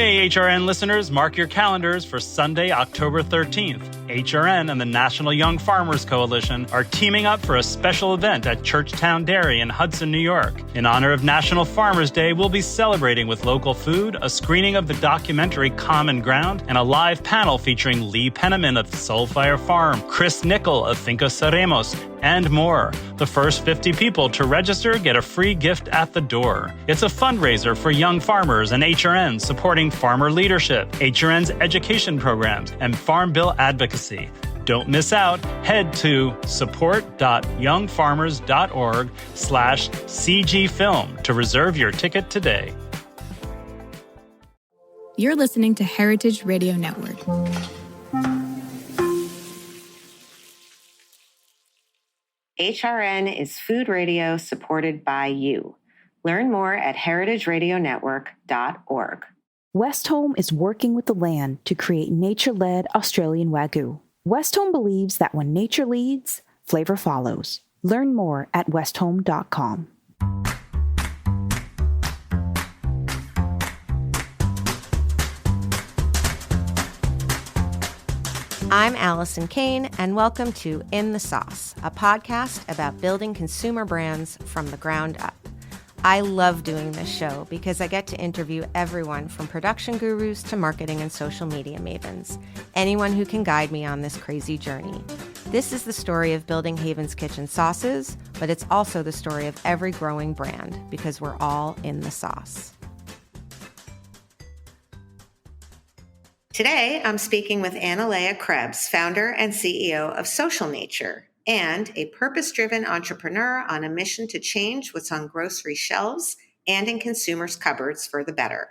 Okay, HRN listeners, mark your calendars for Sunday, October 13th. HRN and the National Young Farmers Coalition are teaming up for a special event at Churchtown Dairy in Hudson, New York. In honor of National Farmers Day, we'll be celebrating with local food, a screening of the documentary Common Ground, and a live panel featuring Lee Penniman of Soulfire Farm, Chris Nickel of Finca Ceremos, and more. The first 50 people to register get a free gift at the door. It's a fundraiser for young farmers and HRN supporting farmer leadership, HRN's education programs, and Farm Bill advocacy. Don't miss out. Head to support.youngfarmers.org/cgfilm to reserve your ticket today. You're listening to Heritage Radio Network. HRN is food radio supported by you. Learn more at heritageradionetwork.org. Westholme is working with the land to create nature-led Australian Wagyu. Westholme believes that when nature leads, flavor follows. Learn more at westholme.com. I'm Allison Kane, and welcome to In the Sauce, a podcast about building consumer brands from the ground up. I love doing this show because I get to interview everyone from production gurus to marketing and social media mavens, anyone who can guide me on this crazy journey. This is the story of building Haven's Kitchen sauces, but it's also the story of every growing brand because we're all in the sauce. Today, I'm speaking with Analea Krebs, founder and CEO of Social Nature, and a purpose-driven entrepreneur on a mission to change what's on grocery shelves and in consumers' cupboards for the better.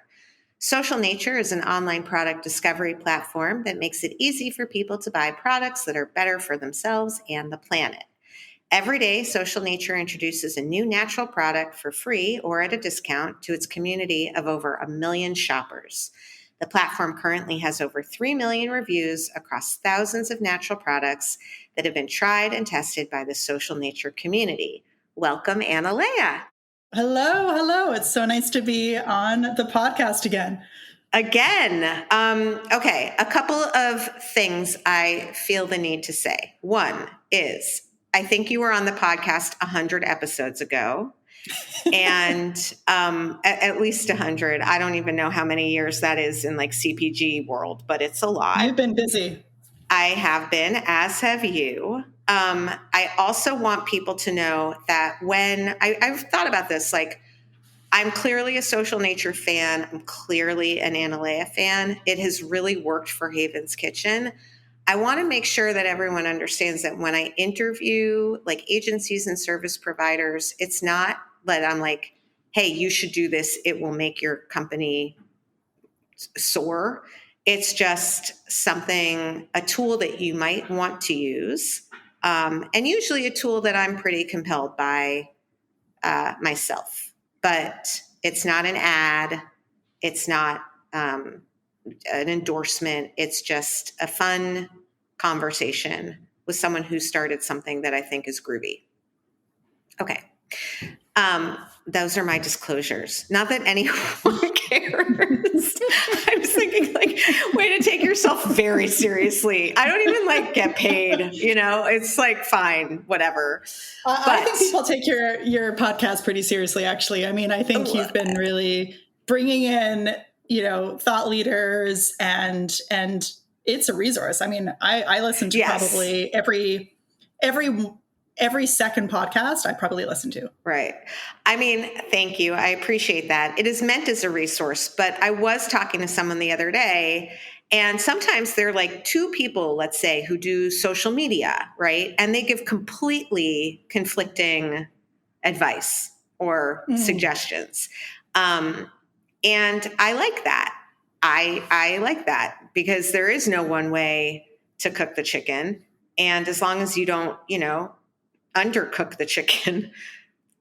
Social Nature is an online product discovery platform that makes it easy for people to buy products that are better for themselves and the planet. Every day, Social Nature introduces a new natural product for free or at a discount to its community of over 1 million shoppers. The platform currently has over 3 million reviews across thousands of natural products that have been tried and tested by the Social Nature community. Welcome, Analea. Hello. It's so nice to be on the podcast again. Okay, a couple of things I feel the need to say. One is, I think you were on the podcast 100 episodes ago. And at least 100. I don't even know how many years that is in like CPG world, but it's a lot. You've been busy. I have been, as have you. I also want people to know that when I've thought about this, like I'm clearly a Social Nature fan. I'm clearly an Analea fan. It has really worked for Haven's Kitchen. I want to make sure that everyone understands that when I interview like agencies and service providers, it's not that I'm like, hey, you should do this. It will make your company soar. It's just something, a tool that you might want to use. And usually a tool that I'm pretty compelled by myself. But it's not an ad. It's not an endorsement. It's just a fun conversation with someone who started something that I think is groovy. Okay. Those are my disclosures. Not that anyone cares. I was thinking like, way to take yourself very seriously. I don't even like get paid, it's like, fine, whatever. I think people take your podcast pretty seriously, actually. I mean, I think you've been really bringing in, thought leaders and it's a resource. I mean, I listen to probably every second podcast I probably listen to. Right. I mean, thank you. I appreciate that. It is meant as a resource, but I was talking to someone the other day, and sometimes they're like two people, let's say, who do social media, right? And they give completely conflicting advice or suggestions. And I like that. I like that because there is no one way to cook the chicken. And as long as you don't, undercook the chicken,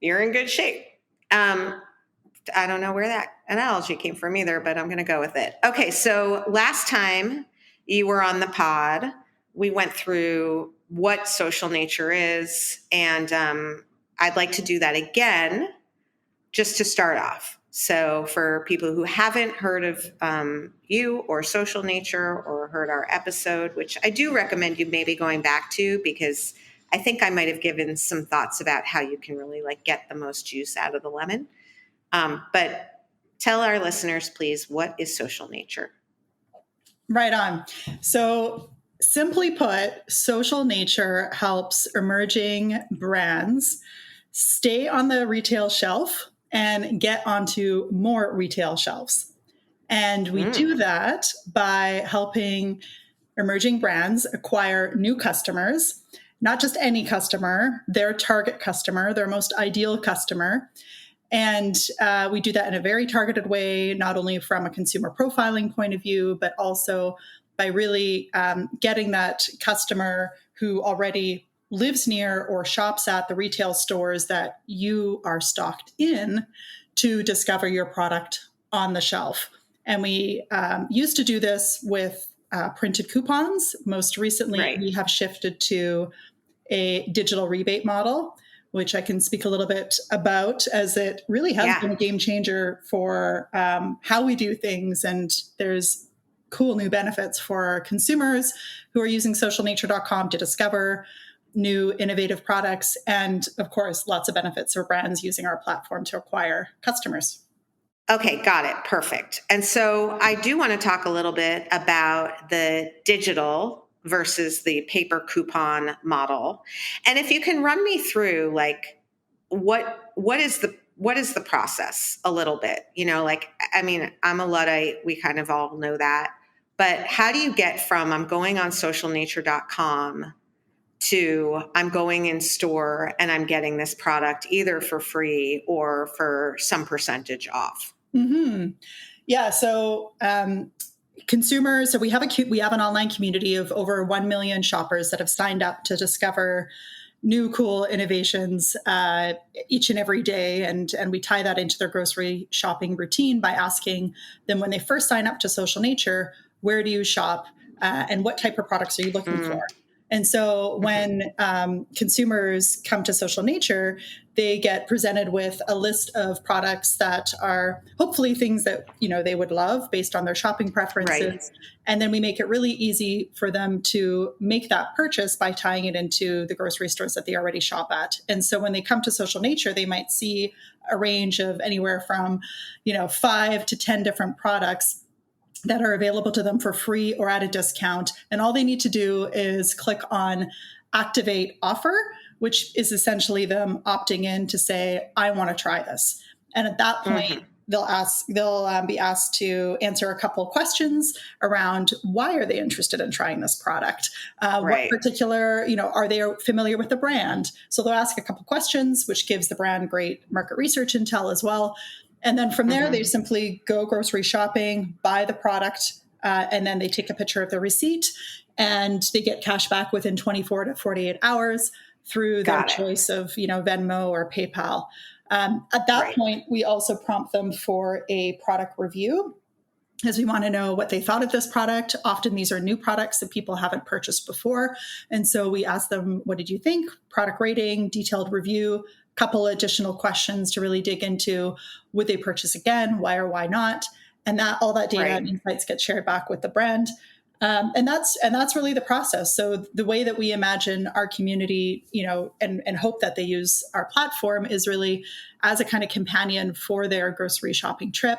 you're in good shape. I don't know where that analogy came from either, but I'm going to go with it. Okay, so last time you were on the pod, we went through what Social Nature is, and I'd like to do that again just to start off. So for people who haven't heard of you or Social Nature or heard our episode, which I do recommend you maybe going back to, because I think I might have given some thoughts about how you can really like get the most juice out of the lemon. But tell our listeners, please, what is Social Nature? Right on. So simply put, Social Nature helps emerging brands stay on the retail shelf and get onto more retail shelves. And we do that by helping emerging brands acquire new customers, not just any customer, their target customer, their most ideal customer. And we do that in a very targeted way, not only from a consumer profiling point of view, but also by really getting that customer who already lives near or shops at the retail stores that you are stocked in to discover your product on the shelf. And we used to do this with printed coupons. Most recently, we have shifted to a digital rebate model, which I can speak a little bit about, as it really has been a game changer for how we do things. And there's cool new benefits for consumers who are using socialnature.com to discover new innovative products. And of course, lots of benefits for brands using our platform to acquire customers. Okay, got it. Perfect. And so I do want to talk a little bit about the digital versus the paper coupon model. And if you can run me through like what is the process a little bit? You know, like, I mean, I'm a Luddite, we kind of all know that. But how do you get from I'm going on socialnature.com to I'm going in store and I'm getting this product either for free or for some percentage off? Mm-hmm. Yeah. So consumers, so we have an online community of over 1 million shoppers that have signed up to discover new cool innovations each and every day. And we tie that into their grocery shopping routine by asking them when they first sign up to Social Nature, where do you shop and what type of products are you looking for? And so when consumers come to Social Nature, they get presented with a list of products that are hopefully things that, you know, they would love based on their shopping preferences. Right. And then we make it really easy for them to make that purchase by tying it into the grocery stores that they already shop at. And so when they come to Social Nature, they might see a range of anywhere from, 5 to 10 different products that are available to them for free or at a discount. And all they need to do is click on Activate Offer, which is essentially them opting in to say, I want to try this. And at that point, they'll be asked to answer a couple of questions around why are they interested in trying this product? What particular, are they familiar with the brand? So they'll ask a couple of questions, which gives the brand great market research intel as well. And then from there, they simply go grocery shopping, buy the product, and then they take a picture of the receipt, and they get cash back within 24 to 48 hours through their choice of, Venmo or PayPal. At that point, we also prompt them for a product review, as we want to know what they thought of this product. Often these are new products that people haven't purchased before. And so we ask them, what did you think? Product rating, detailed review, couple additional questions to really dig into, would they purchase again? Why or why not? And all that data and insights get shared back with the brand. And that's really the process. So the way that we imagine our community, and hope that they use our platform is really as a kind of companion for their grocery shopping trip.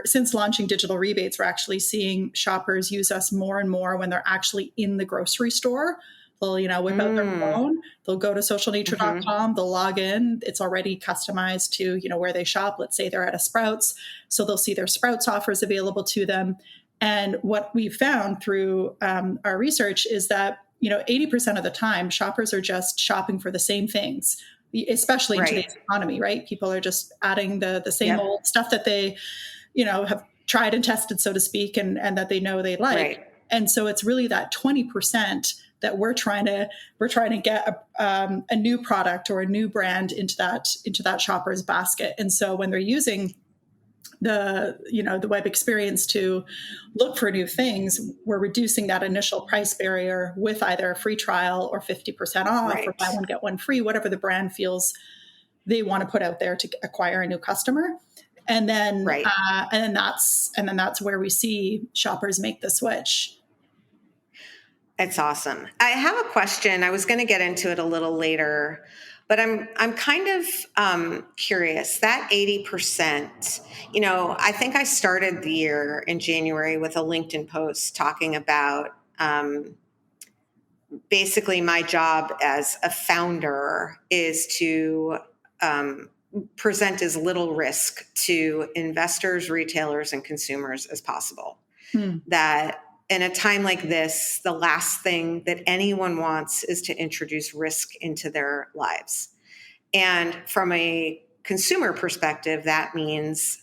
Since launching digital rebates, we're actually seeing shoppers use us more and more when they're actually in the grocery store. They'll, whip out their phone, they'll go to socialnature.com, they'll log in. It's already customized to, where they shop. Let's say they're at a Sprouts. So they'll see their Sprouts offers available to them. And what we've found through our research is that, 80% of the time, shoppers are just shopping for the same things, especially in today's economy, right? People are just adding the same old stuff that they, have tried and tested, so to speak, and that they know they like. Right. And so it's really that 20% that we're trying to get a new product or a new brand into that shopper's basket. And so when they're using the web experience to look for new things, we're reducing that initial price barrier with either a free trial or 50% off or buy one, get one free, whatever the brand feels they want to put out there to acquire a new customer. And then, Right. and then that's where we see shoppers make the switch. It's awesome. I have a question. I was going to get into it a little later, but I'm kind of curious. That 80%, I think I started the year in January with a LinkedIn post talking about basically my job as a founder is to present as little risk to investors, retailers, and consumers as possible. That in a time like this, the last thing that anyone wants is to introduce risk into their lives. And from a consumer perspective, that means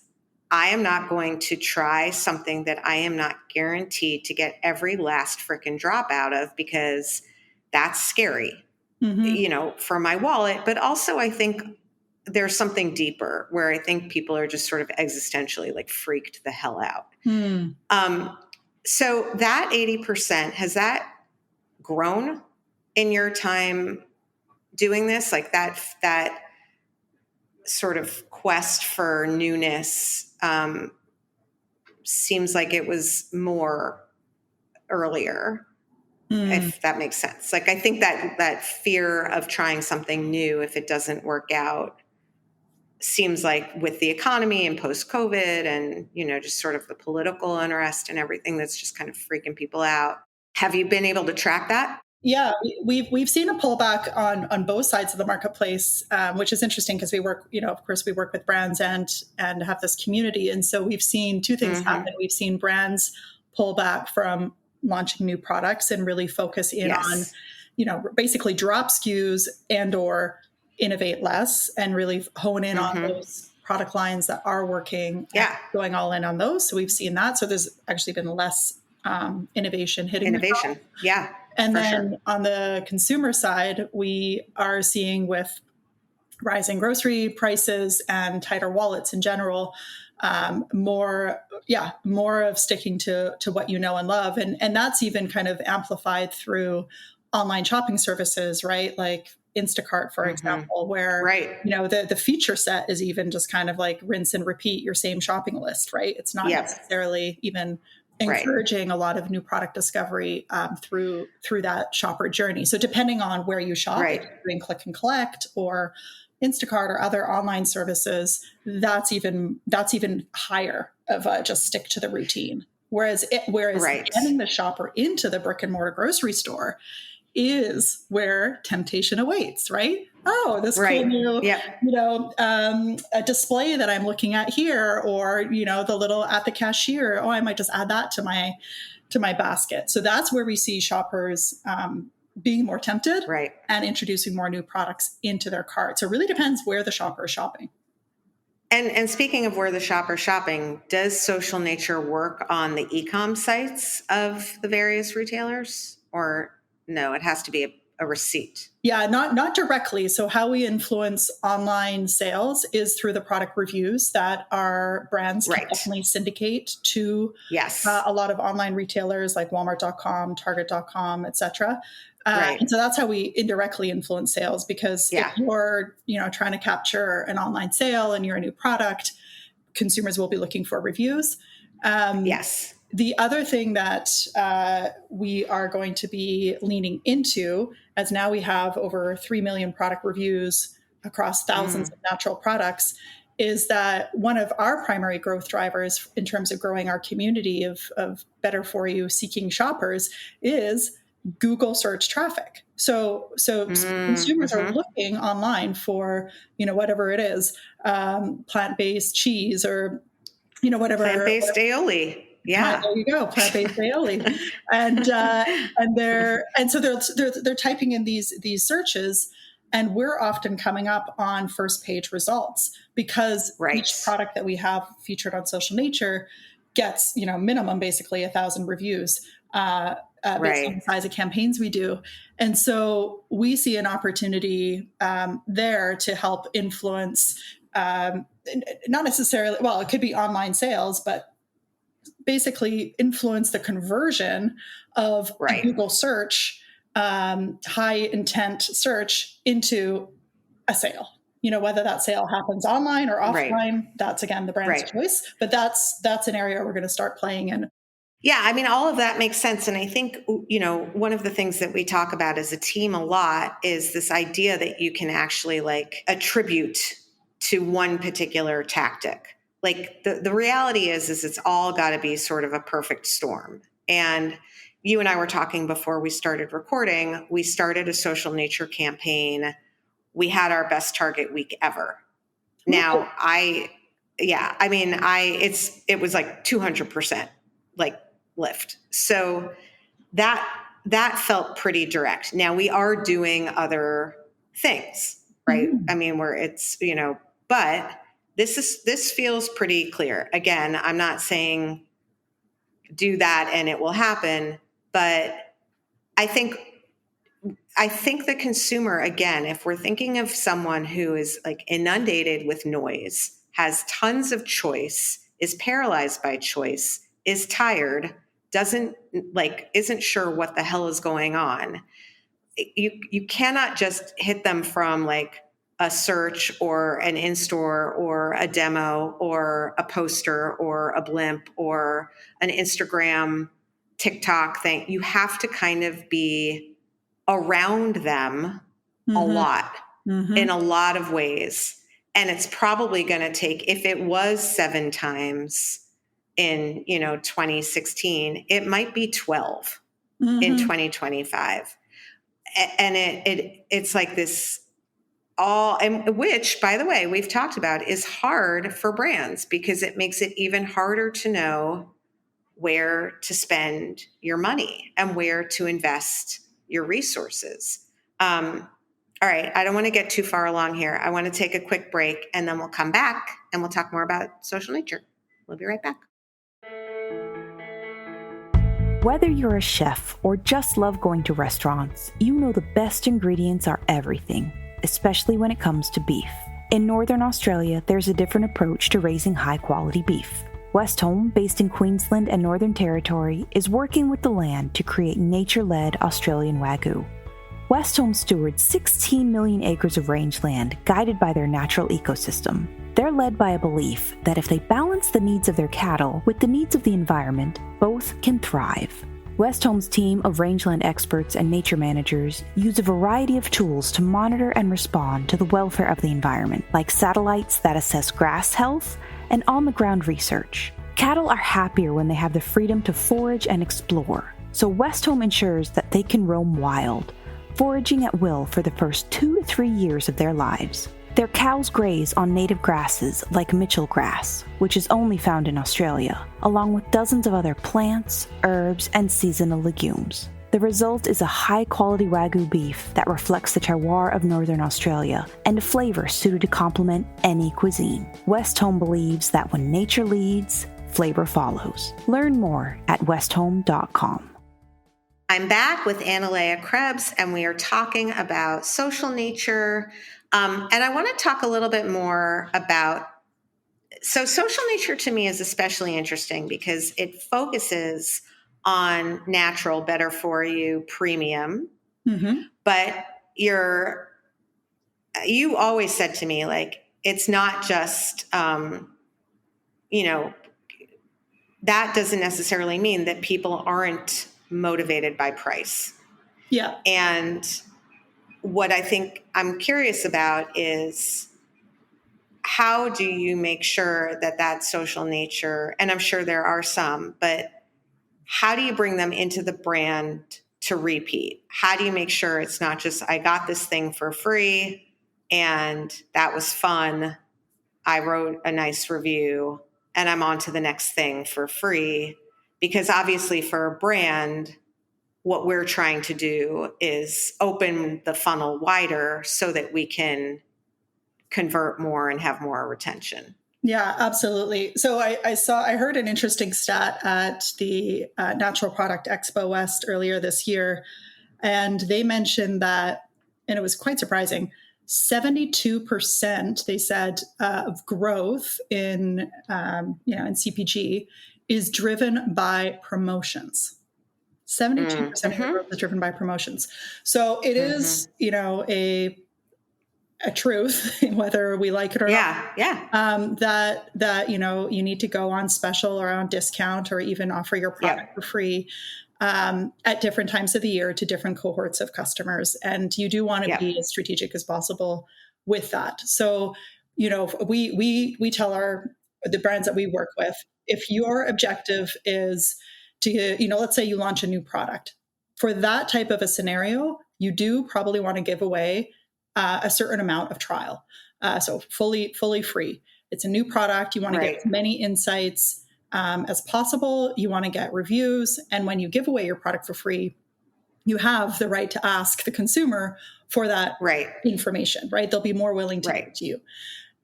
I am not going to try something that I am not guaranteed to get every last freaking drop out of, because that's scary, for my wallet. But also I think there's something deeper where I think people are just sort of existentially like freaked the hell out. So that 80%, has that grown in your time doing this? Like that sort of quest for newness seems like it was more earlier, if that makes sense. Like, I think that fear of trying something new, if it doesn't work out, seems like with the economy and post-COVID and, just sort of the political unrest and everything that's just kind of freaking people out. Have you been able to track that? Yeah, we've seen a pullback on both sides of the marketplace, which is interesting because we work, of course, we work with brands and have this community. And so we've seen two things happen. We've seen brands pull back from launching new products and really focus in on, basically drop SKUs and or innovate less and really hone in on those product lines that are working, going all in on those. So we've seen that. So there's actually been less innovation hitting innovation. Yeah. And then on the consumer side, we are seeing, with rising grocery prices and tighter wallets in general, more of sticking to what you know and love. And that's even kind of amplified through online shopping services, right? Like Instacart, for example, where, the feature set is even just kind of like rinse and repeat your same shopping list, right? It's not necessarily even encouraging a lot of new product discovery through that shopper journey. So depending on where you shop, if you're doing click and collect or Instacart or other online services, that's even higher of a just stick to the routine. Whereas getting the shopper into the brick and mortar grocery store is where temptation awaits, right? Oh, this cool new, a display that I'm looking at here, or, the little at the cashier. Oh, I might just add that to my basket. So that's where we see shoppers being more tempted and introducing more new products into their cart. So it really depends where the shopper is shopping. And speaking of where the shopper's shopping, does Social Nature work on the e-com sites of the various retailers, or no, it has to be a receipt? Yeah, not directly. So how we influence online sales is through the product reviews that our brands can definitely syndicate to a lot of online retailers like Walmart.com, Target.com, et cetera. And so that's how we indirectly influence sales, because if you're, trying to capture an online sale and you're a new product, consumers will be looking for reviews. The other thing that we are going to be leaning into, as now we have over 3 million product reviews across thousands of natural products, is that one of our primary growth drivers in terms of growing our community of better for you seeking shoppers is Google search traffic. So consumers are looking online for, whatever it is, plant-based cheese or, whatever. Plant-based aioli. Yeah, there you go, plant-based aioli, and so they're typing in these searches, and we're often coming up on first page results because each product that we have featured on Social Nature gets minimum basically 1,000 reviews based on the size of campaigns we do, and so we see an opportunity there to help influence, not necessarily, well, it could be online sales, but basically influence the conversion of a Google search, high intent search into a sale, whether that sale happens online or offline, Right. that's again the brand's Right. choice. But that's an area we're going to start playing in. Yeah, I mean, all of that makes sense. And I think, one of the things that we talk about as a team a lot is this idea that you can actually like attribute to one particular tactic. Like the reality is it's all got to be sort of a perfect storm. And you and I were talking before we started recording. We started a Social Nature campaign. We had our best target week ever. Now, it was like 200% like lift. So that felt pretty direct. Now we are doing other things, right? Mm-hmm. I mean, but this feels pretty clear. Again, I'm not saying do that and it will happen, but I think the consumer, again, if we're thinking of someone who is like inundated with noise, has tons of choice, is paralyzed by choice, is tired, isn't sure what the hell is going on, you cannot just hit them from like a search or an in-store or a demo or a poster or a blimp or an Instagram, TikTok thing. You have to kind of be around them a lot in a lot of ways. And it's probably going to take, if it was 7 times in 2016, it might be 12 in 2025. And it's like this and which, by the way, we've talked about is hard for brands because it makes it even harder to know where to spend your money and where to invest your resources. All right, I don't want to get too far along here. I want to take a quick break and then we'll come back and we'll talk more about Social Nature. We'll be right back. Whether you're a chef or just love going to restaurants, you know the best ingredients are everything, especially when it comes to beef. In Northern Australia, there's a different approach to raising high-quality beef. Westholme, based in Queensland and Northern Territory, is working with the land to create nature-led Australian Wagyu. Westholme stewards 16 million acres of rangeland guided by their natural ecosystem. They're led by a belief that if they balance the needs of their cattle with the needs of the environment, both can thrive. Westholme's team of rangeland experts and nature managers use a variety of tools to monitor and respond to the welfare of the environment, like satellites that assess grass health and on-the-ground research. Cattle are happier when they have the freedom to forage and explore, so Westholme ensures that they can roam wild, foraging at will for the first 2 to 3 years of their lives. Their cows graze on native grasses like Mitchell grass, which is only found in Australia, along with dozens of other plants, herbs, and seasonal legumes. The result is a high-quality Wagyu beef that reflects the terroir of Northern Australia and a flavor suited to complement any cuisine. Westholme believes that when nature leads, flavor follows. Learn more at westholme.com. I'm back with Analea Krebs, and we are talking about Social Nature. And I want to talk a little bit more about, Social Nature to me is especially interesting because it focuses on natural, better for you, premium. But you always said to me, like, it's not just, that doesn't necessarily mean that people aren't motivated by price. Yeah. And what I think I'm curious about is how do you make sure that Social Nature, and I'm sure there are some, but how do you bring them into the brand to repeat? How do you make sure it's not just, I got this thing for free and that was fun, I wrote a nice review and I'm on to the next thing for free? Because obviously for a brand, what we're trying to do is open the funnel wider so that we can convert more and have more retention. Yeah, absolutely. So I heard an interesting stat at the Natural Product Expo West earlier this year, and they mentioned that, and it was quite surprising, 72%, they said, of growth in CPG is driven by promotions. 72% of growth is driven by promotions. So it is, a truth, whether we like it or not. That you need to go on special or on discount or even offer your product for free at different times of the year to different cohorts of customers. And you do want to be as strategic as possible with that. So, we tell the brands that we work with, if your objective is to, let's say you launch a new product, for that type of a scenario, you do probably want to give away a certain amount of trial. So fully free. It's a new product. You want to get as many insights as possible. You want to get reviews. And when you give away your product for free, you have the right to ask the consumer for that information, right? They'll be more willing to give it to you.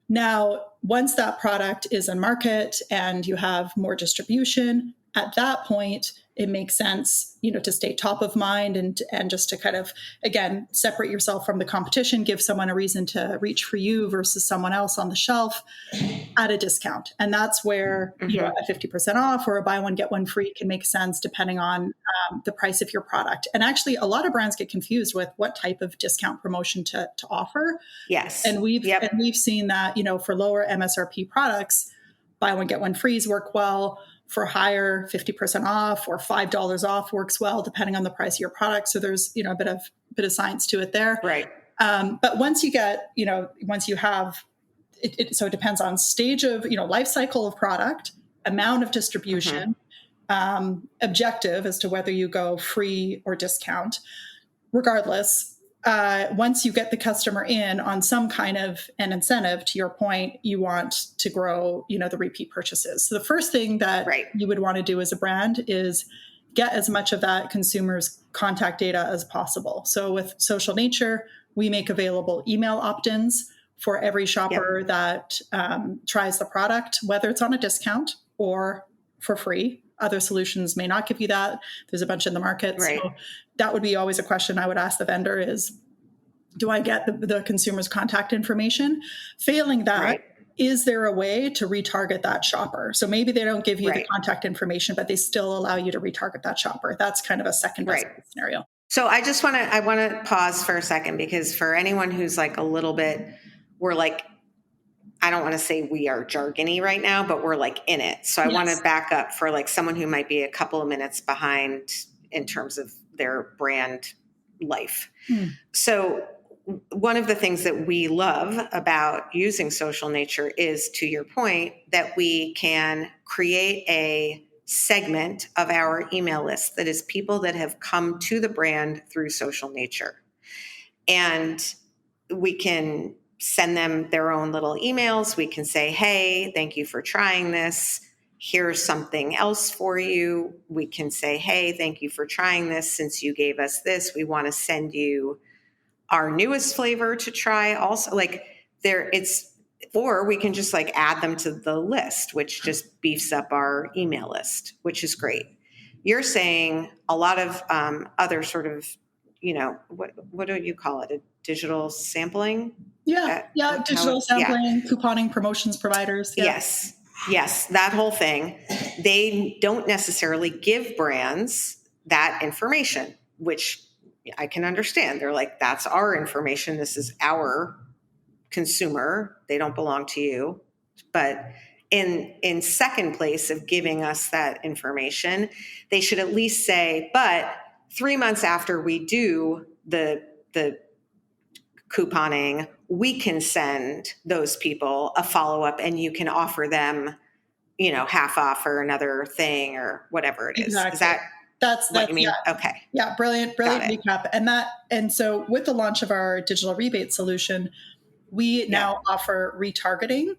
Now, once that product is in market and you have more distribution, at that point, it makes sense, to stay top of mind and just to kind of, again, separate yourself from the competition, give someone a reason to reach for you versus someone else on the shelf at a discount. And that's where a 50% off or a buy one, get one free can make sense depending on the price of your product. And actually, a lot of brands get confused with what type of discount promotion to offer. Yes. And we've seen that, for lower MSRP products, buy one, get one frees work well. For higher, 50% off or $5 off works well, depending on the price of your product. So there's, a bit of science to it there. Right. But once you get, once you have, so it depends on stage of, life cycle of product, amount of distribution, objective as to whether you go free or discount. Regardless, once you get the customer in on some kind of an incentive, to your point, you want to grow, the repeat purchases. So the first thing that you would want to do as a brand is get as much of that consumer's contact data as possible. So with Social Nature, we make available email opt-ins for every shopper that tries the product, whether it's on a discount or for free. Other solutions may not give you that. There's a bunch in the market. Right. So that would be always a question I would ask the vendor is, do I get the consumer's contact information? Failing that, is there a way to retarget that shopper? So maybe they don't give you the contact information, but they still allow you to retarget that shopper. That's kind of a second best scenario. So I want to pause for a second, because for anyone who's like a little bit, we're like, I don't want to say we are jargony right now, but we're like in it. So I want to back up for like someone who might be a couple of minutes behind in terms of their brand life. So one of the things that we love about using Social Nature is, to your point, that we can create a segment of our email list that is people that have come to the brand through Social Nature. And we can send them their own little emails. We can say, hey, thank you for trying this. Here's something else for you. We can say, hey, thank you for trying this. Since you gave us this, we want to send you our newest flavor to try also. Or we can just like add them to the list, which just beefs up our email list, which is great. You're saying a lot of other sort of, what do you call it? A digital sampling? Digital sampling, couponing, promotions providers. Yes, that whole thing. They don't necessarily give brands that information, which I can understand. They're like, that's our information. This is our consumer. They don't belong to you. But in second place of giving us that information, they should at least say, but 3 months after we do the couponing, we can send those people a follow-up and you can offer them, half off or another thing or whatever it is. Exactly. Is that that's what you mean? Yeah. Okay. Yeah. Brilliant recap. And so with the launch of our digital rebate solution, we now offer retargeting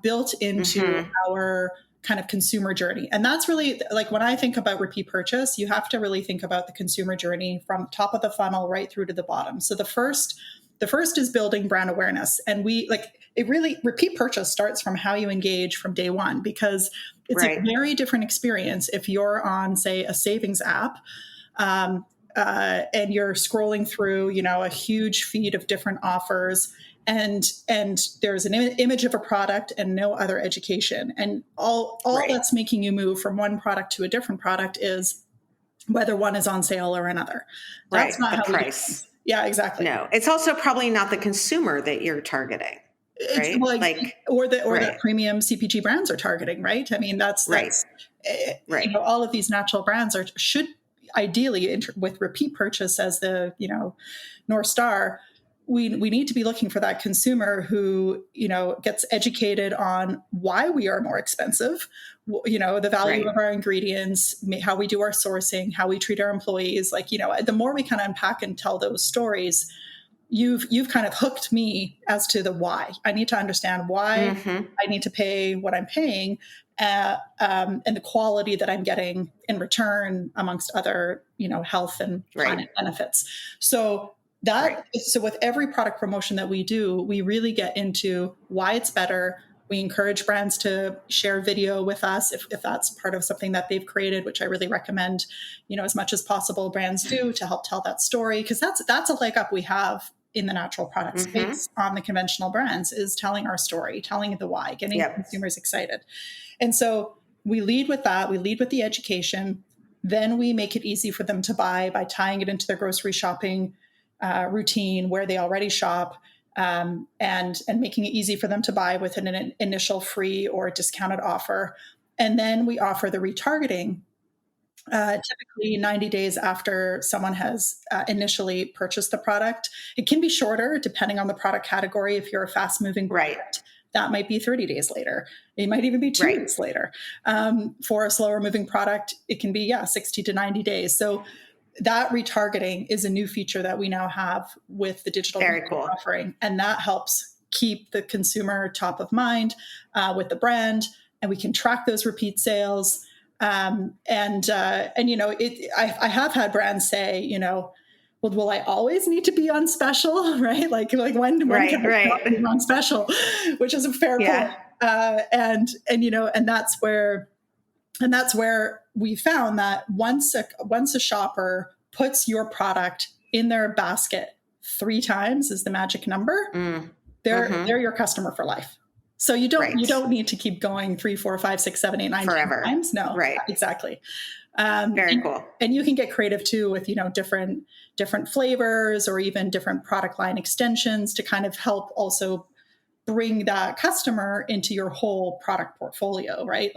built into our kind of consumer journey. And that's really like, when I think about repeat purchase, you have to really think about the consumer journey from top of the funnel right through to the bottom. So the first is building brand awareness. And repeat purchase starts from how you engage from day one, because it's a very different experience if you're on, say, a savings app, and you're scrolling through, a huge feed of different offers, and there's an image of a product and no other education. And all that's making you move from one product to a different product is whether one is on sale or another. That's not how price. Yeah, exactly. No, it's also probably not the consumer that you're targeting. Right? Or that premium CPG brands are targeting, right? I mean, that's all of these natural brands should ideally, with repeat purchase as the North Star. We need to be looking for that consumer who gets educated on why we are more expensive, the value of our ingredients, how we do our sourcing, how we treat our employees. The more we kind of unpack and tell those stories, you've kind of hooked me as to the why. I need to understand why I need to pay what I'm paying, and the quality that I'm getting in return, amongst other, health and planet benefits. So so with every product promotion that we do, we really get into why it's better. We encourage brands to share video with us if that's part of something that they've created, which I really recommend, as much as possible brands do, to help tell that story. Because that's a leg up we have in the natural product space on the conventional brands, is telling our story, telling the why, getting consumers excited. And so we lead with that. We lead with the education. Then we make it easy for them to buy by tying it into their grocery shopping routine where they already shop, and making it easy for them to buy with an initial free or discounted offer. And then we offer the retargeting, typically 90 days after someone has initially purchased the product. It can be shorter depending on the product category. If you're a fast moving product, that might be 30 days later. It might even be 2 weeks later. For a slower moving product, it can be 60 to 90 days. So that retargeting is a new feature that we now have with the digital offering. And that helps keep the consumer top of mind with the brand. And we can track those repeat sales. I have had brands say, well, will I always need to be on special? Right? Like when can I be on special? Which is a fair point. And that's where we found that once a shopper puts your product in their basket 3 times is the magic number, they're your customer for life. So you don't need to keep going 3, 4, 5, 6, 7, 8, 9 forever. Times. No, exactly. Very cool. And you can get creative too with different flavors or even different product line extensions to kind of help also bring that customer into your whole product portfolio, right?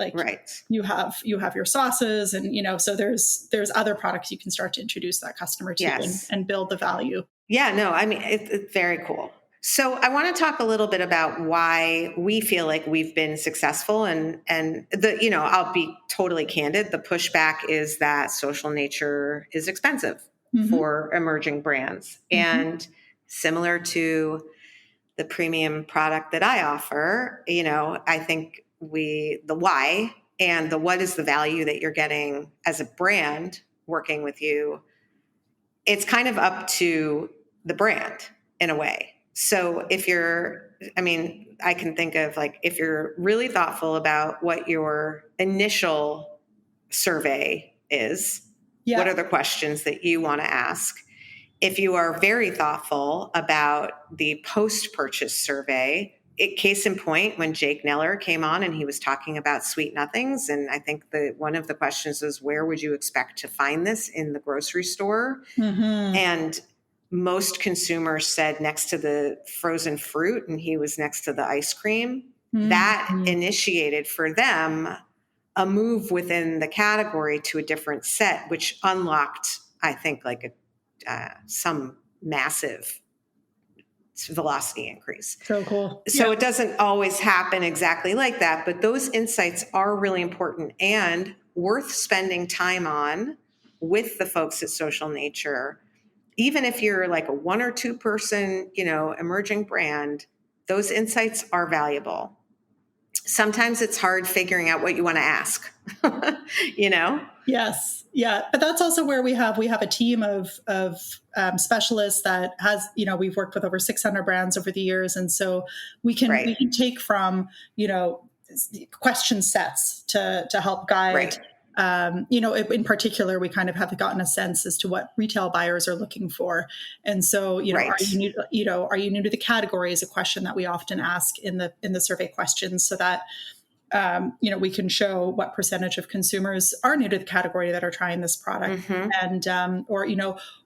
You have your sauces, and so there's other products you can start to introduce that customer to and build the value. Yeah, no, I mean it's very cool. So I want to talk a little bit about why we feel like we've been successful, and I'll be totally candid. The pushback is that Social Nature is expensive for emerging brands, and similar to the premium product that I offer, I think the why and the what is the value that you're getting as a brand working with you, it's kind of up to the brand in a way. So I can think of if you're really thoughtful about what your initial survey is, what are the questions that you want to ask? If you are very thoughtful about the post-purchase survey, case in point, when Jake Neller came on and he was talking about Sweet Nothings, and I think one of the questions was, where would you expect to find this in the grocery store? And most consumers said next to the frozen fruit, and he was next to the ice cream. That initiated for them a move within the category to a different set, which unlocked, I think, some massive velocity increase. So cool. So it doesn't always happen exactly like that, but those insights are really important and worth spending time on with the folks at Social Nature. Even if you're like a 1 or 2 person, emerging brand, those insights are valuable. Sometimes it's hard figuring out what you want to ask, Yes. Yeah. But that's also where we have a team of specialists that has, we've worked with over 600 brands over the years. And so we can take from, question sets to help guide. In particular, we kind of have gotten a sense as to what retail buyers are looking for. And so, are you new to the category is a question that we often ask in the survey questions, so that we can show what percentage of consumers are new to the category that are trying this product, and or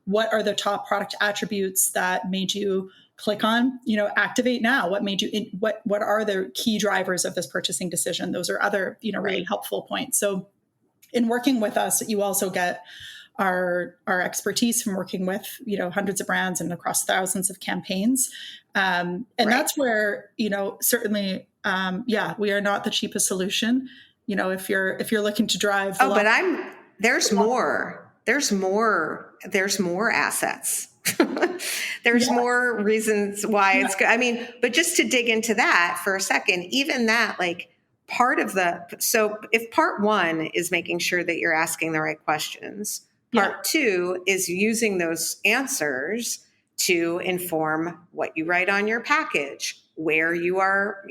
what are the top product attributes that made you click on activate now. What made you what are the key drivers of this purchasing decision? Those are other really helpful points. So in working with us, you also get our expertise from working with hundreds of brands and across thousands of campaigns, and that's where certainly we are not the cheapest solution. If you're looking to drive there's more assets. There's more reasons why it's good. I mean, but just to dig into that for a second, even that, like, so if part one is making sure that you're asking the right questions, part two is using those answers to inform what you write on your package, where you are,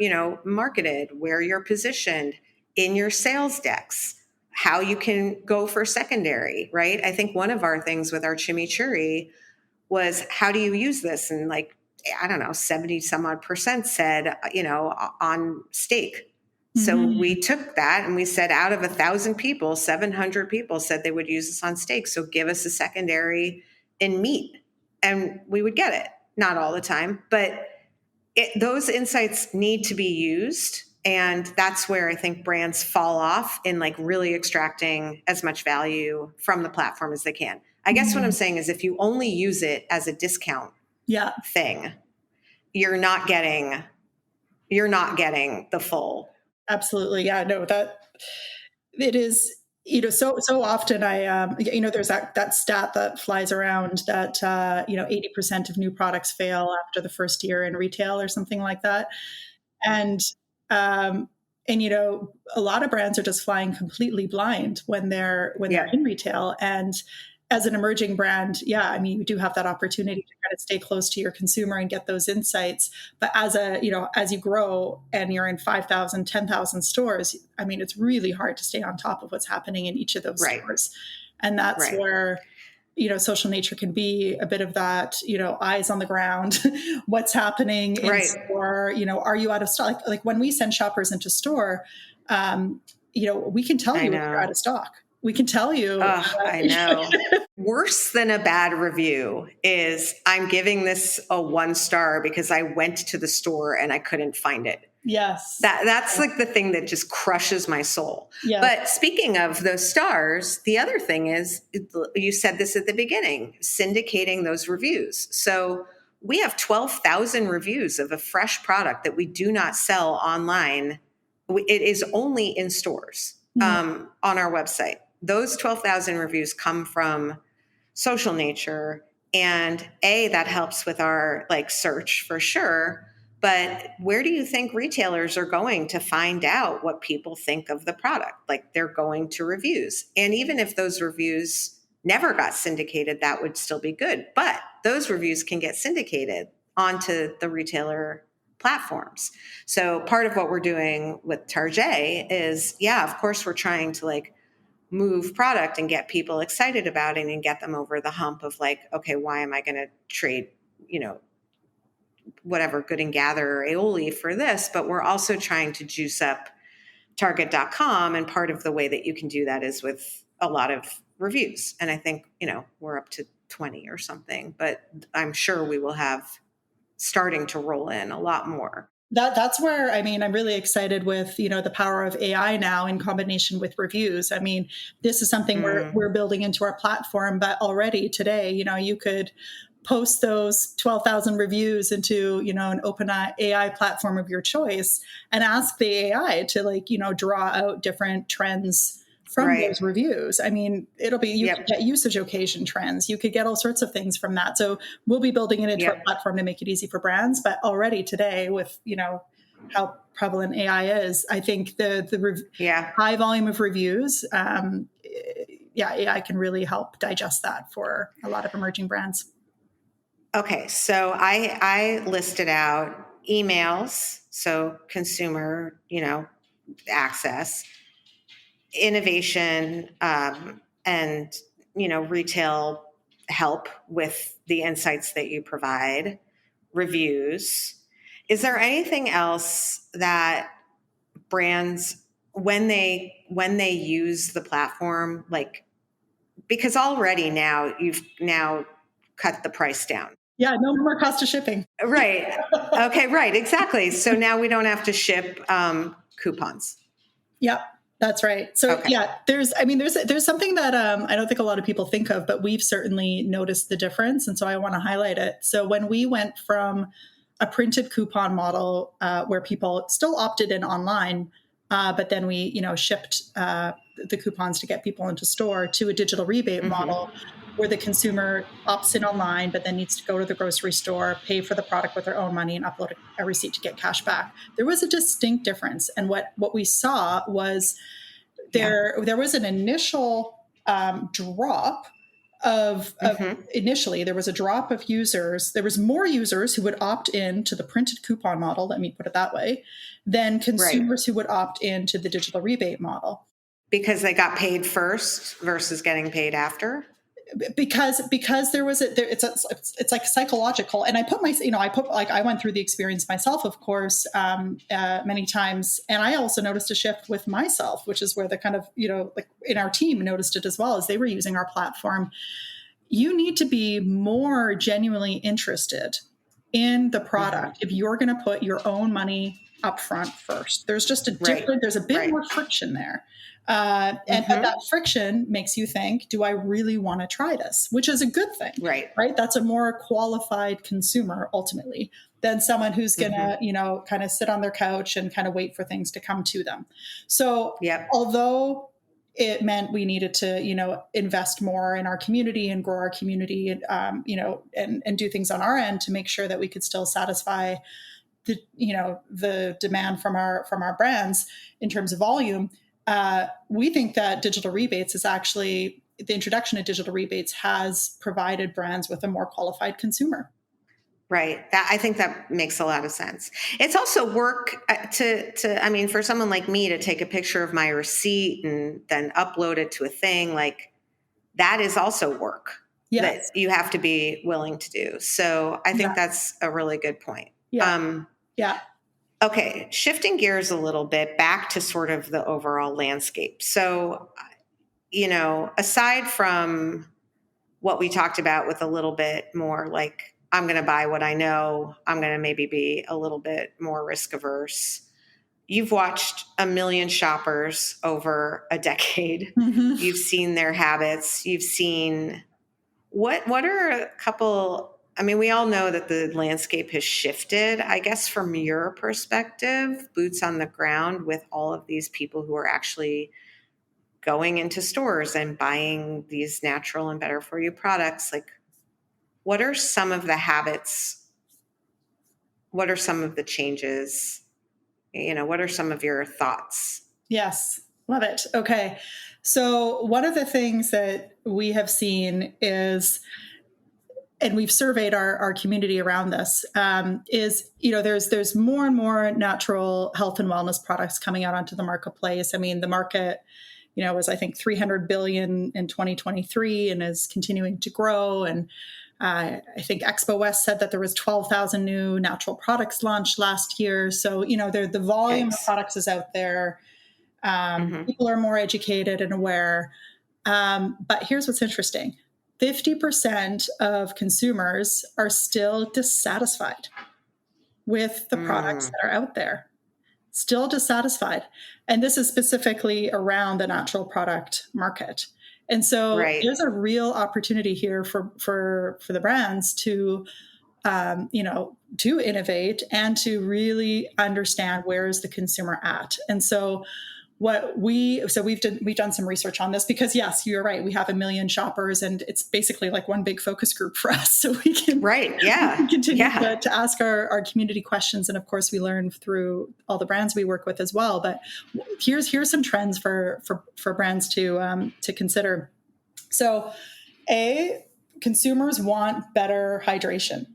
marketed, where you're positioned in your sales decks, how you can go for secondary, right? I think one of our things with our chimichurri was, how do you use this? And 70 some odd percent said, on steak. So we took that and we said, out of 1,000 people, 700 people said they would use this on steak. So give us a secondary in meat, and we would get it. Not all the time, but those insights need to be used. And that's where I think brands fall off in really extracting as much value from the platform as they can. I guess what I'm saying is, if you only use it as a discount thing, you're not getting the full. Absolutely. Yeah, no, that it is, so often there's that stat that flies around that, 80% of new products fail after the first year in retail or something like that. And a lot of brands are just flying completely blind when they're in retail. And as an emerging brand, you do have that opportunity to kind of stay close to your consumer and get those insights. But as you grow and you're in 5,000, 10,000 stores, it's really hard to stay on top of what's happening in each of those stores. And that's where, Social Nature can be a bit of that, eyes on the ground, what's happening in store, are you out of stock? Like when we send shoppers into store, we can tell you if you're out of stock. We can tell you. I know. Worse than a bad review is, I'm giving this a 1 star because I went to the store and I couldn't find it. Yes. That's the thing that just crushes my soul. Yeah. But speaking of those stars, the other thing is, you said this at the beginning, syndicating those reviews. So we have 12,000 reviews of a fresh product that we do not sell online. It is only in stores on our website. Those 12,000 reviews come from Social Nature, and that helps with our search for sure. But where do you think retailers are going to find out what people think of the product? They're going to reviews. And even if those reviews never got syndicated, that would still be good. But those reviews can get syndicated onto the retailer platforms. So part of what we're doing with Tarjay is, of course, we're trying to move product and get people excited about it and get them over the hump of okay, why am I going to trade, whatever Good and Gather or Aioli for this? But we're also trying to juice up Target.com. And part of the way that you can do that is with a lot of reviews. And I think, we're up to 20 or something, but I'm sure we will have starting to roll in a lot more. That's where, I'm really excited with, the power of AI now in combination with reviews. This is something we're building into our platform, but already today, you could post those 12,000 reviews into, an open AI platform of your choice and ask the AI to draw out different trends from those reviews. It'll be, you could get usage occasion trends. You could get all sorts of things from that. So we'll be building it into our platform to make it easy for brands. But already today with, how prevalent AI is, I think the high volume of reviews, AI can really help digest that for a lot of emerging brands. Okay. So I listed out emails. So consumer, access, innovation, and retail help with the insights that you provide, reviews. Is there anything else that brands when they use the platform, like, because already now you've now cut the price down. Yeah, no more cost of shipping. Right. Okay, right, exactly. So now we don't have to ship coupons. Yep, that's right. So Okay. yeah, there's something that I don't think a lot of people think of, but we've certainly noticed the difference, and so I want to highlight it. So when we went from a printed coupon model where people still opted in online, but then we shipped the coupons to get people into store, to a digital rebate model where the consumer opts in online, but then needs to go to the grocery store, pay for the product with their own money, and upload a receipt to get cash back. There was a distinct difference. And what we saw was there was an initial drop of initially there was a drop of users. There was more users who would opt in to the printed coupon model, let me put it that way, than consumers who would opt in to the digital rebate model. Because they got paid first versus getting paid after? Because there was it's like psychological. And I went through the experience myself, of course, many times. And I also noticed a shift with myself, which is where the kind of, like in our team noticed it as well, as they were using our platform. You need to be more genuinely interested in the product if you're going to put your own money up front first. There's just there's a bit more friction there. But that friction makes you think, do I really want to try this? Which is a good thing, right? That's a more qualified consumer ultimately than someone who's going to, kind of sit on their couch and kind of wait for things to come to them. So although it meant we needed to, invest more in our community and grow our community and, and do things on our end to make sure that we could still satisfy the demand from our brands in terms of volume. We think that digital rebates is actually, the introduction of digital rebates has provided brands with a more qualified consumer. Right. I think that makes a lot of sense. It's also work for someone like me to take a picture of my receipt and then upload it to a thing, like that is also work that you have to be willing to do. So I think that's a really good point. Okay, shifting gears a little bit back to sort of the overall landscape. So, aside from what we talked about with a little bit more like, I'm going to buy what I know, I'm going to maybe be a little bit more risk averse. You've watched a million shoppers over a decade. You've seen their habits. You've seen what are a couple... we all know that the landscape has shifted. I guess from your perspective, boots on the ground with all of these people who are actually going into stores and buying these natural and better for you products, like what are some of the habits? What are some of the changes? What are some of your thoughts? Yes, love it. Okay. So one of the things that we have seen is, and we've surveyed our community around this, is, there's more and more natural health and wellness products coming out onto the marketplace. The market, was, I think, $300 billion in 2023 and is continuing to grow. And I think Expo West said that there was 12,000 new natural products launched last year. So, the volume of products is out there. People are more educated and aware. But here's what's interesting. 50% of consumers are still dissatisfied with the products that are out there, still dissatisfied. And this is specifically around the natural product market. And so there's a real opportunity here for the brands to, to innovate and to really understand where is the consumer at. And so we've done some research on this because yes, you're right. We have 1 million shoppers and it's basically like one big focus group for us. So we can, we can continue to ask our community questions. And of course we learn through all the brands we work with as well. But here's some trends for brands to consider. So consumers want better hydration.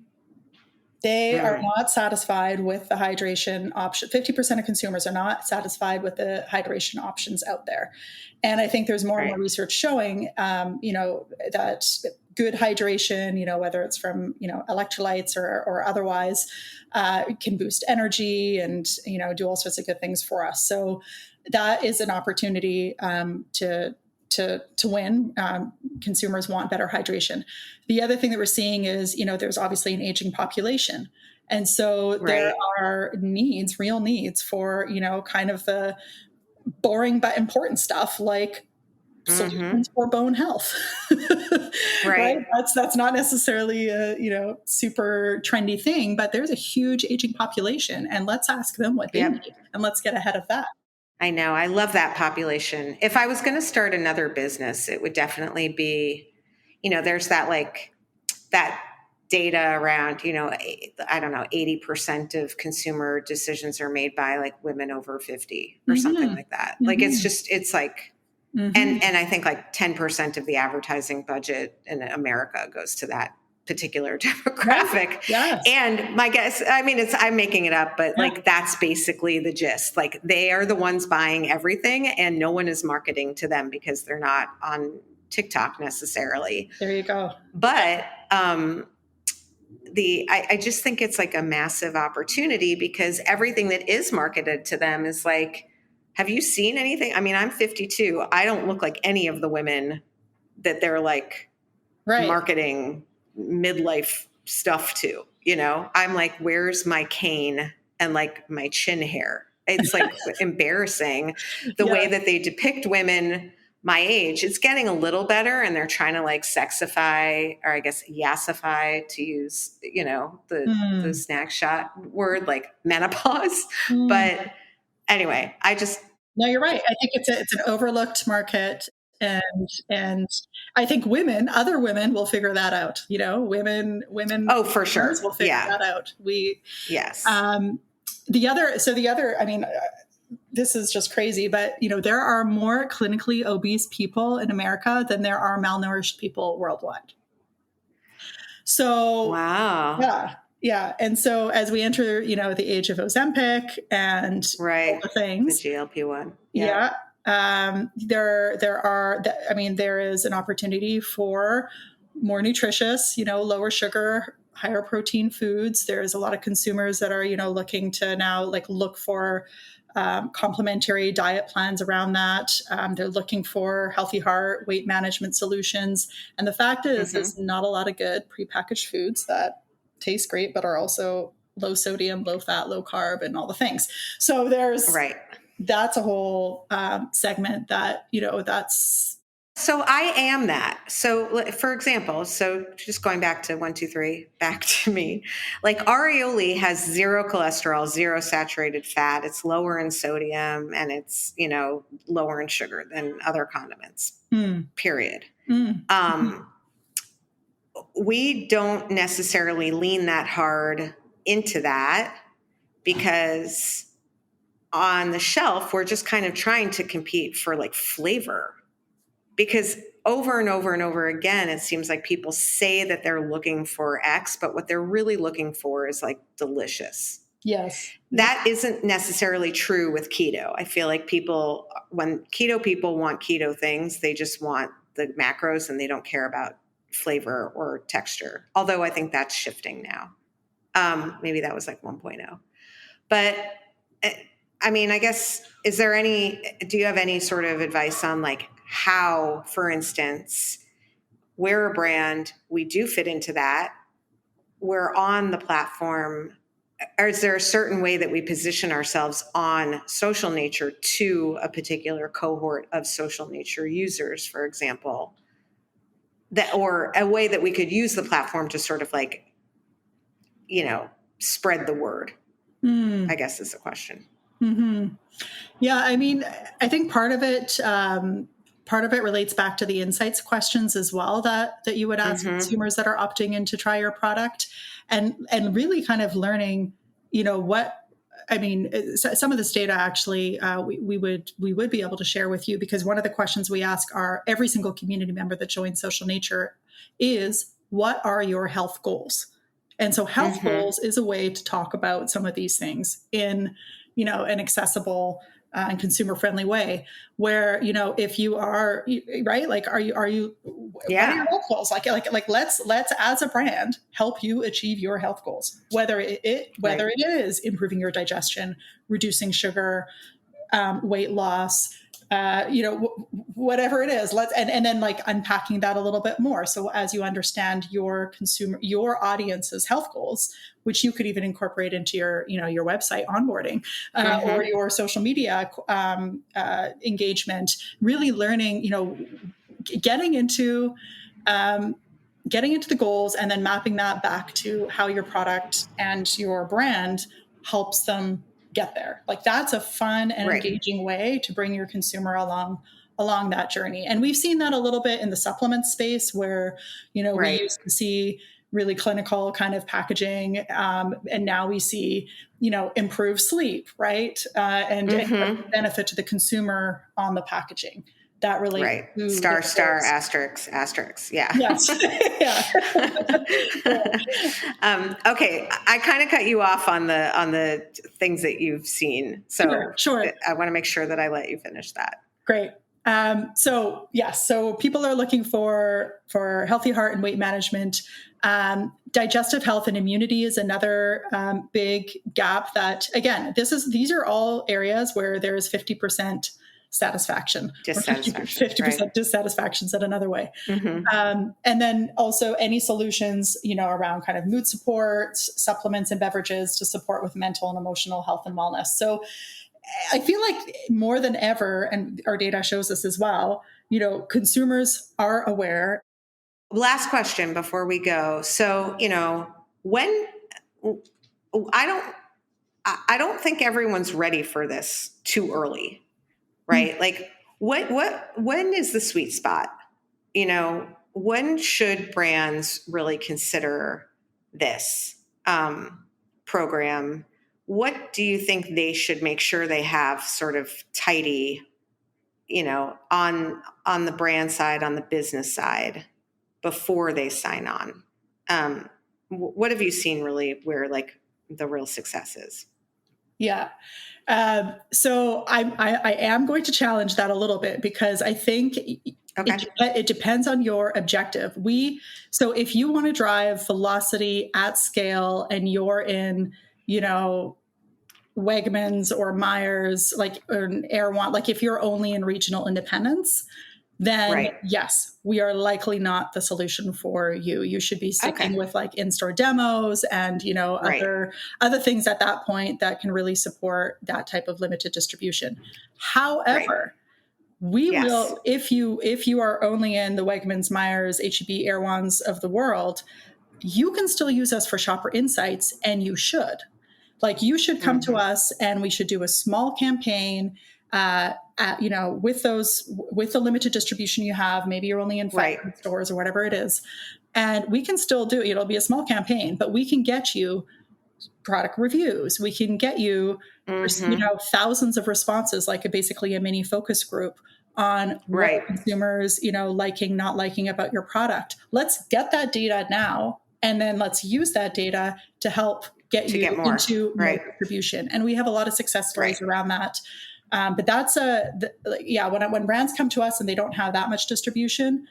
They are not satisfied with the hydration option. 50% of consumers are not satisfied with the hydration options out there. And I think there's more and more research showing, that good hydration, whether it's from, electrolytes or otherwise, can boost energy and, do all sorts of good things for us. So that is an opportunity to win. Consumers want better hydration. The other thing that we're seeing is, there's obviously an aging population. And so there are real needs for, kind of the boring but important stuff like solutions for bone health. Right? That's not necessarily a, super trendy thing, but there's a huge aging population, and let's ask them what they need and let's get ahead of that. I know. I love that population. If I was going to start another business, it would definitely be, there's that data around, I don't know, 80% of consumer decisions are made by like women over 50 or something like that. Like, it's like, and I think like 10% of the advertising budget in America goes to that particular demographic. Yes. And my guess, I'm making it up, but like, that's basically the gist. Like, they are the ones buying everything and no one is marketing to them because they're not on TikTok necessarily. There you go. But, I just think it's like a massive opportunity because everything that is marketed to them is like, have you seen anything? I mean, I'm 52. I don't look like any of the women that they're like marketing midlife stuff to, I'm like, where's my cane and like my chin hair? It's like embarrassing the way that they depict women my age. It's getting a little better and they're trying to like sexify, or I guess yassify, to use, the snack shot word, like menopause. But anyway, No, you're right. I think it's an overlooked market. And I think other women will figure that out. Women. Oh, for sure. Will figure that out. Yes. The other, this is just crazy, but there are more clinically obese people in America than there are malnourished people worldwide. So, wow. Yeah. And so as we enter, the age of Ozempic and all the things, the GLP-1. There is an opportunity for more nutritious, lower sugar, higher protein foods. There's a lot of consumers that are, looking to now look for complementary diet plans around that. They're looking for healthy heart, weight management solutions. And the fact is, there's not a lot of good prepackaged foods that taste great, but are also low sodium, low fat, low carb, and all the things. So that's a whole segment that, that's. So I am that. So for example, just going back to 1, 2, 3, back to me, like Arioli has 0 cholesterol, 0 saturated fat. It's lower in sodium and it's, lower in sugar than other condiments, period. We don't necessarily lean that hard into that because on the shelf, we're just kind of trying to compete for like flavor, because over and over and over again, it seems like people say that they're looking for X, but what they're really looking for is like delicious. Yes. That isn't necessarily true with keto. I feel like when keto people want keto things, they just want the macros and they don't care about flavor or texture. Although I think that's shifting now. Maybe that was like 1.0. But I guess, do you have any sort of advice on like how, for instance, we're a brand, we do fit into that, we're on the platform, or is there a certain way that we position ourselves on Social Nature to a particular cohort of Social Nature users, for example, or a way that we could use the platform to sort of like, spread the word, I guess is the question. Mm-hmm. Yeah. I think part of it relates back to the insights questions as well that you would ask consumers that are opting in to try your product, and really kind of learning, some of this data actually we would be able to share with you, because one of the questions we ask every single community member that joins Social Nature is, what are your health goals? And so health goals is a way to talk about some of these things in, an accessible and consumer friendly way where, if you are right, like, are you, what are your health goals? Like let's as a brand help you achieve your health goals, whether it is improving your digestion, reducing sugar, weight loss, whatever it is, and then like unpacking that a little bit more. So as you understand your audience's health goals, which you could even incorporate into your website onboarding, or your social media, engagement, really learning, getting into the goals and then mapping that back to how your product and your brand helps them get there. Like that's a fun and engaging way to bring your consumer along that journey. And we've seen that a little bit in the supplement space where, we used to see really clinical kind of packaging. And now we see, improved sleep, right? And benefit to the consumer on the packaging. That really star asterisk. Yeah. Yes. Okay. I kind of cut you off on the things that you've seen. So sure. I want to make sure that I let you finish that. Great. So people are looking for healthy heart and weight management. Digestive health and immunity is another big gap that, again, these are all areas where there is 50% satisfaction, 50% dissatisfaction, said another way. And then also any solutions, around kind of mood support, supplements and beverages to support with mental and emotional health and wellness. So I feel like more than ever, and our data shows this as well, consumers are aware. Last question before we go. So, when I don't think everyone's ready for this too early. Right? Like when is the sweet spot? When should brands really consider this program? What do you think they should make sure they have sort of tidy, on the brand side, on the business side before they sign on? What have you seen really where like the real success is? Yeah. So I am going to challenge that a little bit because I think it depends on your objective. So if you want to drive velocity at scale and you're in, Wegmans or Myers, or Erewhon, like if you're only in regional independents, then yes, we are likely not the solution for you. You should be sticking with like in-store demos and, other things at that point that can really support that type of limited distribution. However, we will, if you are only in the Wegmans, Myers, H-E-B, Erewhons of the world, you can still use us for shopper insights, and you should. Like you should come to us and we should do a small campaign with the limited distribution you have. Maybe you're only in 500 stores or whatever it is. And we can still do, it'll be a small campaign, but we can get you product reviews. We can get you, thousands of responses, like basically a mini focus group on what consumers, liking, not liking about your product. Let's get that data now. And then let's use that data to help get more more distribution. And we have a lot of success stories around that. But that's when brands come to us and they don't have that much distribution,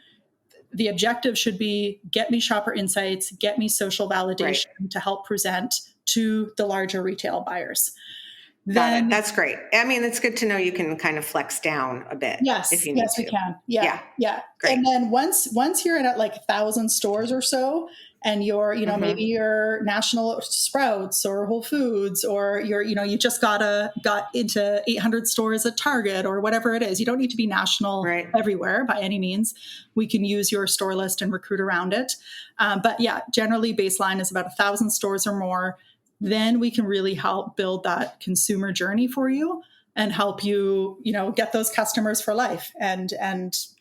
the objective should be get me shopper insights, get me social validation to help present to the larger retail buyers. Then that's great. I mean, it's good to know you can kind of flex down a bit. Yes, if you need to. We can. Yeah. Great. And then once you're in at like 1,000 stores or so, and you're, maybe you're National Sprouts or Whole Foods, or you're, you just got into 800 stores at Target or whatever it is. You don't need to be national everywhere by any means. We can use your store list and recruit around it. But yeah, generally baseline is about 1,000 stores or more. Then we can really help build that consumer journey for you and help you, get those customers for life and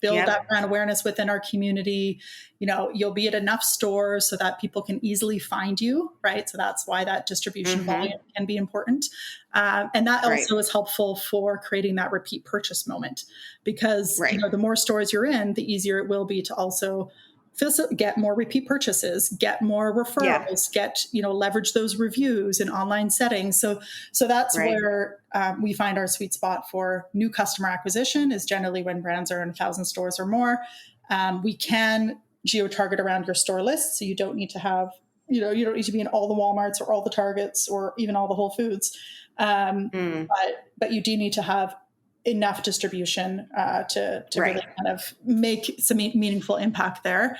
build that brand awareness within our community. You'll be at enough stores so that people can easily find you, right? So that's why that distribution volume can be important. And that also is helpful for creating that repeat purchase moment because, the more stores you're in, the easier it will be to also get more repeat purchases, get more referrals, get, leverage those reviews in online settings. So that's where we find our sweet spot for new customer acquisition is generally when brands are in 1,000 stores or more. We can geo-target around your store list. So you don't need to have, you don't need to be in all the Walmarts or all the Targets or even all the Whole Foods. But you do need to have enough distribution to really kind of make some meaningful impact there.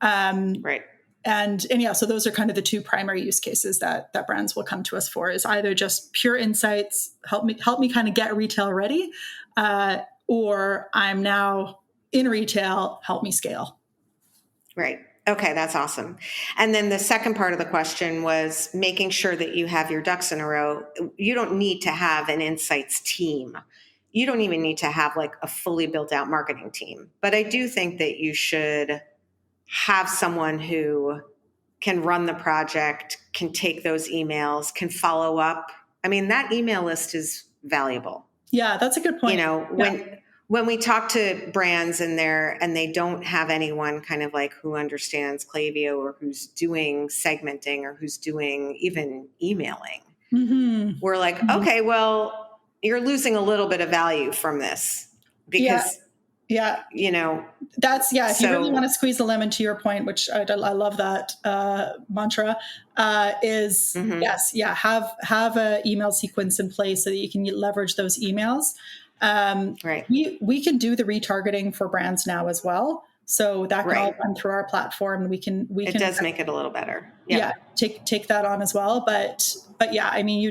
And yeah, so those are kind of the two primary use cases that brands will come to us for, is either just pure insights, help me kind of get retail ready, or I'm now in retail, help me scale. Right. Okay, that's awesome. And then the second part of the question was making sure that you have your ducks in a row. You don't need to have an insights team. You don't even need to have like a fully built out marketing team. But I do think that you should have someone who can run the project, can take those emails, can follow up. I mean, that email list is valuable. Yeah, that's a good point. When we talk to brands and they don't have anyone kind of like who understands Klaviyo or who's doing segmenting or who's doing even emailing, we're like, okay, well, you're losing a little bit of value from this because, that's, if you really want to squeeze the lemon, to your point, which I love that mantra, is have a email sequence in place so that you can leverage those emails. We can do the retargeting for brands now as well. So that can all run through our platform, and it does make it a little better. Take that on as well. But yeah, I mean,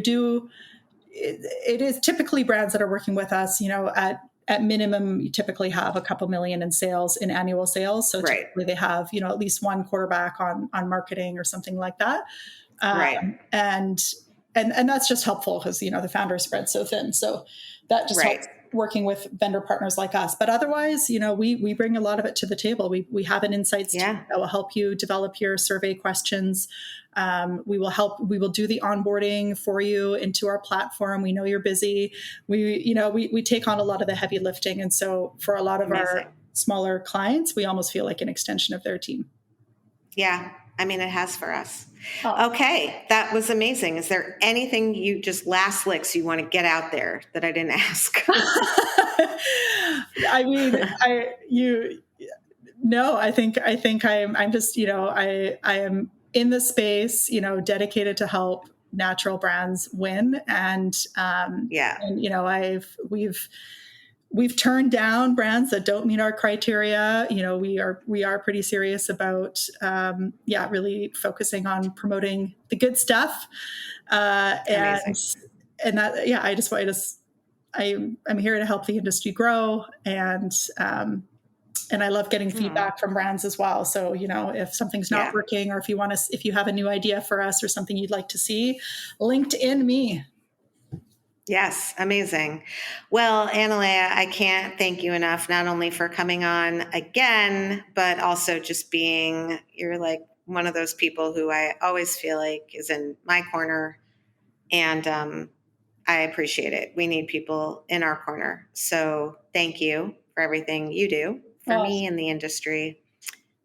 it is typically brands that are working with us, at minimum, you typically have a couple million in annual sales. So typically they have, at least one quarterback on marketing or something like that. And that's just helpful because, the founder spread so thin. So that just helps working with vendor partners like us. But otherwise, we bring a lot of it to the table. We have an insights team that will help you develop your survey questions. We will do the onboarding for you into our platform. We know you're busy. We take on a lot of the heavy lifting. And so for a lot of our smaller clients, we almost feel like an extension of their team. Yeah. I mean, it has for us. Oh. Okay. That was amazing. Is there anything last licks you want to get out there that I didn't ask? I mean, I think I'm just, I am in the space, dedicated to help natural brands win. And, we've turned down brands that don't meet our criteria. We are pretty serious about, really focusing on promoting the good stuff. I'm here to help the industry grow, and I love getting feedback from brands as well. So, if something's not working, or if you have a new idea for us or something you'd like to see, LinkedIn me. Yes. Amazing. Well, Analea, I can't thank you enough, not only for coming on again, but also just you're like one of those people who I always feel like is in my corner. And I appreciate it. We need people in our corner. So thank you for everything you do for me in the industry.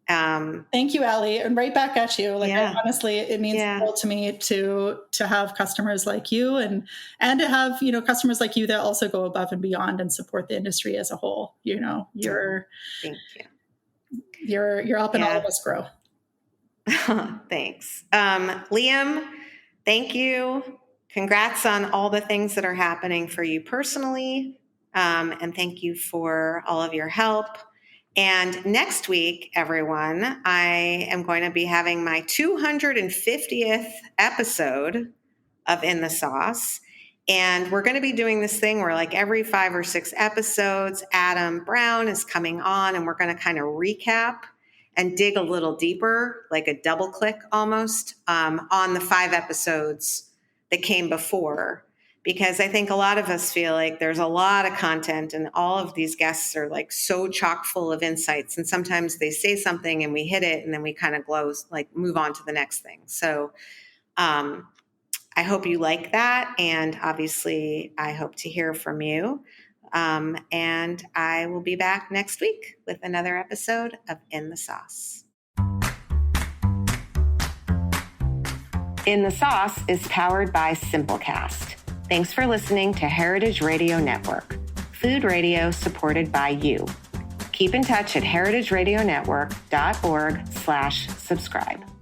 Thank you, Allie, and right back at you. Honestly, it means the world to me to have customers like you and to have, customers like you that also go above and beyond and support the industry as a whole. Thank you. You're helping all of us grow. Thanks. Liam, thank you. Congrats on all the things that are happening for you personally. And thank you for all of your help. And next week, everyone, I am going to be having my 250th episode of In the Sauce. And we're going to be doing this thing where like every 5 or 6 episodes, Adam Brown is coming on, and we're going to kind of recap and dig a little deeper, like a double click almost, on the 5 episodes that came before. Because I think a lot of us feel like there's a lot of content and all of these guests are like so chock full of insights. And sometimes they say something and we hit it and then we kind of move on to the next thing. So I hope you like that. And obviously I hope to hear from you. And I will be back next week with another episode of In the Sauce. In the Sauce is powered by Simplecast. Thanks for listening to Heritage Radio Network, food radio supported by you. Keep in touch at heritageradionetwork.org/subscribe.